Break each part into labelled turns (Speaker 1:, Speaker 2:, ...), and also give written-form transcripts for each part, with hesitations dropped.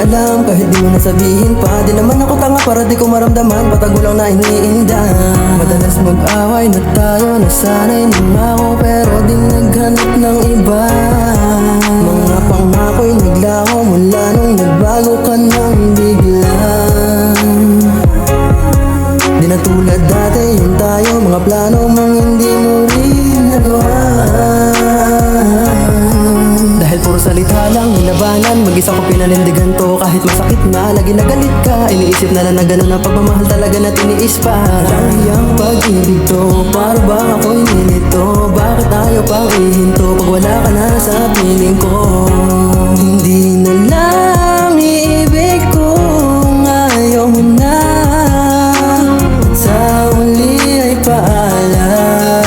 Speaker 1: alam kahit di mo nasabihin pa. Di naman ako tanga para di ko maramdaman, patago lang na iniinda. Madalas mag-away na tayo, nasanay na ako pero di naghanap ng iba. Mga pangako'y naglaho mula nung nagbago ka ng biglang. Di na tulad dati yung tayo, mga plano mong hindi mo rin nagawa. Dahil puro salita lang nilabanan, mag-isa ko pinanindigan to kahit masakit na. Lagi nagalit ka, iniisip na lang na ganun ang pagmamahal talaga na tiniis pa. Lagi ang pag-ibig to, para bang ako'y nilito. Bakit tayo pang ihinto pag wala ka na sa piling ko? Hindi na lang iibig kung ayaw mo na. Sa huli ay paalam,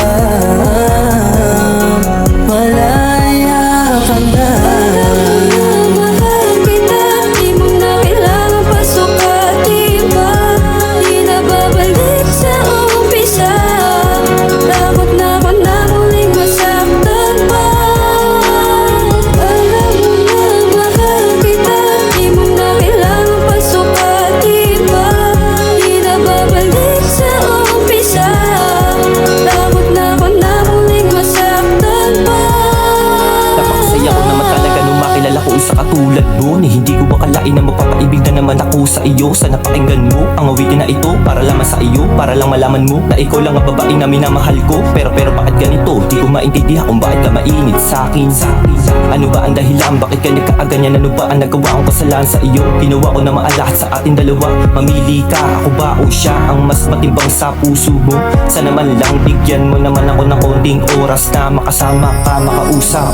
Speaker 1: malaya ka na.
Speaker 2: Mahal kita, di mo na kailangan pasukatin pa. Di na babalik sa umpisa. Takot na ako na muling masaktan pa. Alam mo na mahal kita, di mo na kailangan pasukatin pa. Di na babalik sa umpisa. Takot na ako na muling masaktan pa.
Speaker 3: Napakasaya ko naman talaga nung makilala ko isa katulad mo. Ni hindi ko makalain na mapapaibig na naman ako sa iyo. Sana pakinggan mo ang awitin na ito para lamang sa iyo, para lang malaman mo na ikaw lang ang babaeng na minamahal ko. Pero bakit ganito? Di ko maintindihan kung bakit ka mainit sa'kin. Ano ba ang dahilan? Bakit ka nagkaaganyan? Ano ba ang nagawa kong kasalanan sa iyo? Ginawa ko naman ang lahat sa ating dalawa. Mamili ka, ako ba o siya ang mas matimbang sa puso mo? Sana man lang bigyan mo naman ako ng konting oras na makasama ka, makausap.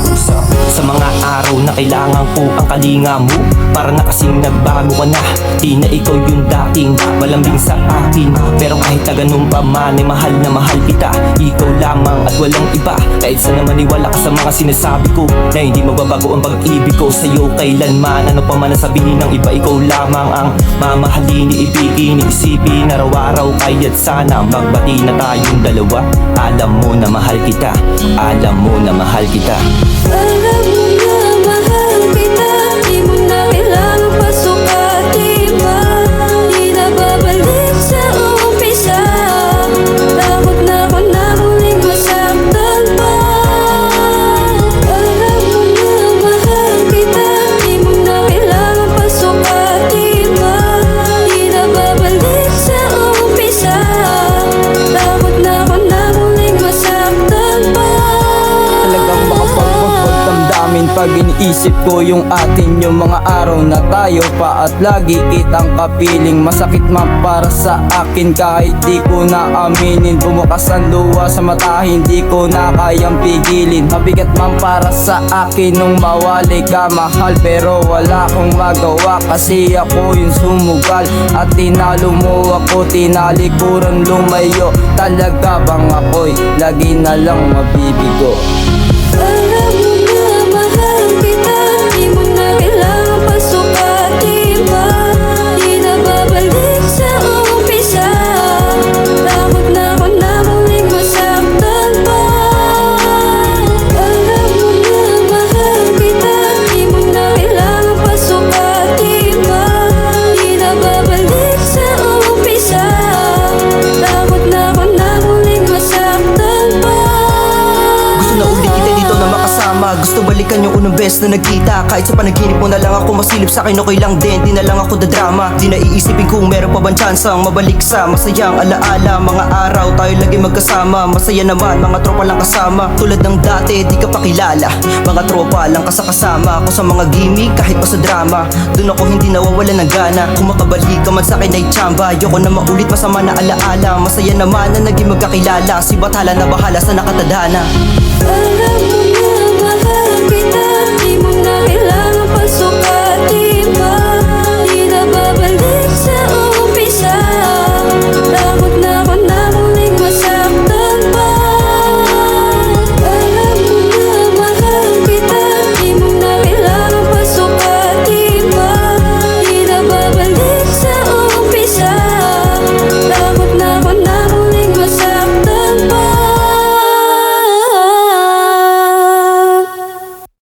Speaker 3: Sa mga araw na kailangan ko ang kalinga mo, para na kasing nagbago ka na. Di na ikaw yung dating malambing sa akin. Pero kahit na ganun pa man ay mahal na mahal kita. Ikaw lamang at walang iba. Kahit sana maniwala ka sa mga sinasabi ko, na hindi magbabago ang pag-ibig ko sa'yo kailanman. Ano pa man ang sabihin ng iba, ikaw lamang ang mamahalin, iibigin, iisipin araw-araw. Kaya't sana magbati na tayong dalawa. Alam mo na mahal kita, alam mo na mahal kita.
Speaker 2: Alam mo na mahal kita, di mo na kailangan pasukatin pa. Di na babalik sa umpisa. Takot na ako na muling masaktan pa. Alam mo na mahal kita, di mo na kailangan pasukatin pa. Di na babalik sa umpisa. Takot na ako na muling masaktan pa.
Speaker 4: Talagang makapagpagdamdamin pag iniisip ko yung atin, yung mga araw na tayo pa at lagi kitang kapiling. Masakit man para sa akin kahit di ko na aminin. Bumukas ang luha sa mata, hindi ko na kayang pigilin. Mabigat man para sa akin nung mawali ka mahal, pero wala akong magawa kasi ako yung sumugal. At tinalo mo ako, tinalikuran lumayo. Talaga bang ako'y lagi na lang mabibigo?
Speaker 2: Alam mo na mahal kita, di mo na kailangan pasukatin pa. Di na babalik sa umpisa. Takot na ako na muling masaktan pa. Alam mo na mahal kita, di mo na kailangan pasukatin pa. Di na babalik sa umpisa. Takot na ako na muling masaktan pa.
Speaker 1: Gusto na uli kita dito na makasama. Gusto balikan yung unang beses na nagkita. Kahit sa panaginip mo na lang ako masilip sa'kin, okay lang din. Di na lang ako dadrama. Di na iisipin kung meron pa bang tsansang mabalik sa masayang alaala. Mga araw tayo lagi magkasama. Masaya naman, mga tropa lang kasama. Tulad ng dati, di ka pa kilala. Mga tropa lang kasama ko sa mga gimmick, kahit pa sa drama. Doon ako hindi nawawala ng gana. Kung makabalik ka man sa'kin ay tsamba. Ayoko na maulit masama na alaala. Masaya naman na naging magkakilala. Si Bathala na bahala sa nakatadhana.
Speaker 2: Alam mo na mahal kita, di mo na kailangan